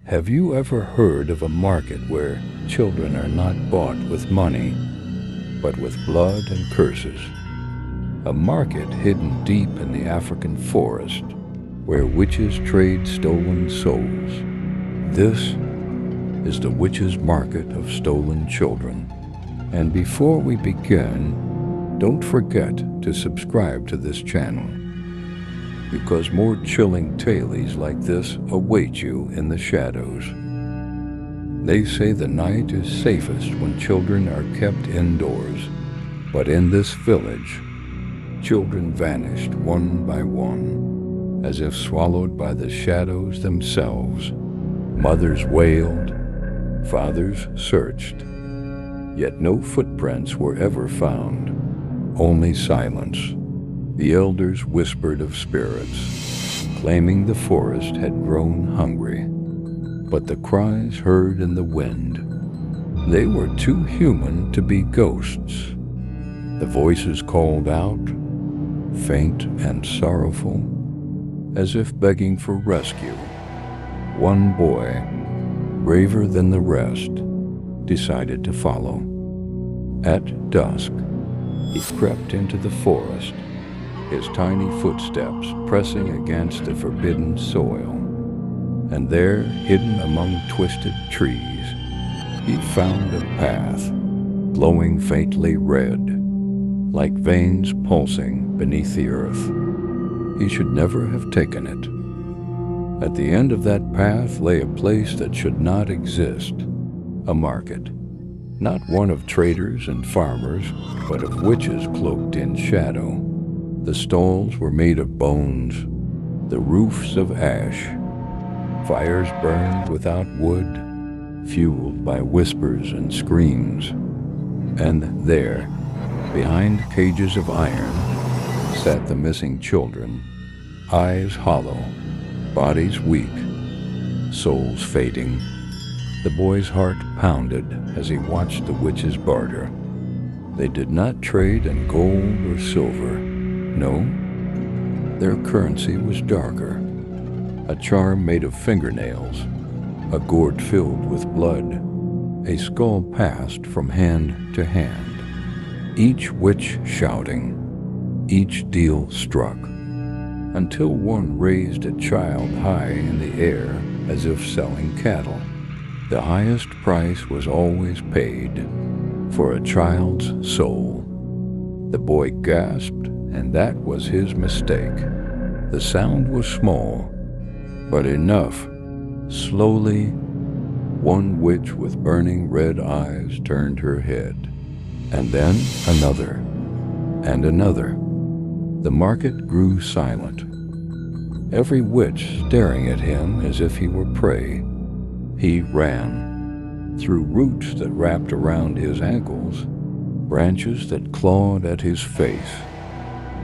Have you ever heard of a market where children are not bought with money, but with blood and curses? A market hidden deep in the African forest, where witches trade stolen souls. This is the Witches' Market of Stolen Children. And before we begin, don't forget to subscribe to this channel, because more chilling tales like this await you in the shadows. They say the night is safest when children are kept indoors, but in this village, children vanished one by one, as if swallowed by the shadows themselves. Mothers wailed, fathers searched, yet no footprints were ever found, only silence. The elders whispered of spirits, claiming the forest had grown hungry. But the cries heard in the wind, they were too human to be ghosts. The voices called out, faint and sorrowful, as if begging for rescue. One boy, braver than the rest, decided to follow. At dusk, he crept into the forest, his tiny footsteps pressing against the forbidden soil. And there, hidden among twisted trees, he found a path, glowing faintly red, like veins pulsing beneath the earth. He should never have taken it. At the end of that path lay a place that should not exist, a market. Not one of traders and farmers, but of witches cloaked in shadow. The stalls were made of bones, the roofs of ash. Fires burned without wood, fueled by whispers and screams. And there, behind cages of iron, sat the missing children, eyes hollow, bodies weak, souls fading. The boy's heart pounded as he watched the witches barter. They did not trade in gold or silver. No, their currency was darker. A charm made of fingernails, a gourd filled with blood, a skull passed from hand to hand. Each witch shouting, each deal struck, until one raised a child high in the air as if selling cattle. The highest price was always paid for a child's soul. The boy gasped, and that was his mistake. The sound was small, but enough. Slowly, one witch with burning red eyes turned her head, and then another, and another. The market grew silent, every witch staring at him as if he were prey. He ran, through roots that wrapped around his ankles, branches that clawed at his face.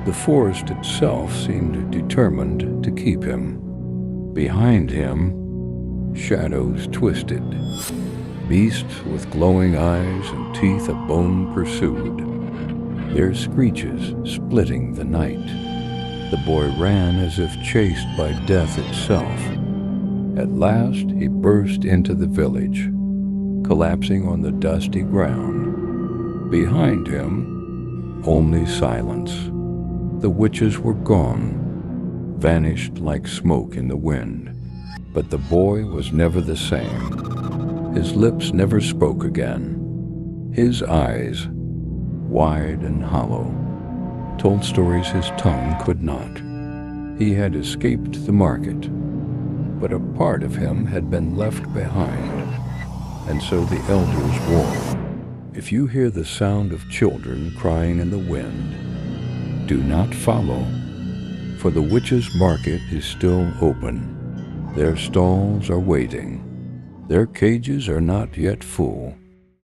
The forest itself seemed determined to keep him. Behind him, shadows twisted. Beasts with glowing eyes and teeth of bone pursued, their screeches splitting the night. The boy ran as if chased by death itself. At last he burst into the village, collapsing on the dusty ground. Behind him, only silence. The witches were gone, vanished like smoke in the wind. But the boy was never the same. His lips never spoke again. His eyes, wide and hollow, told stories his tongue could not. He had escaped the market, but a part of him had been left behind. And so the elders warned, if you hear the sound of children crying in the wind, do not follow, for the witches' market is still open. Their stalls are waiting. Their cages are not yet full.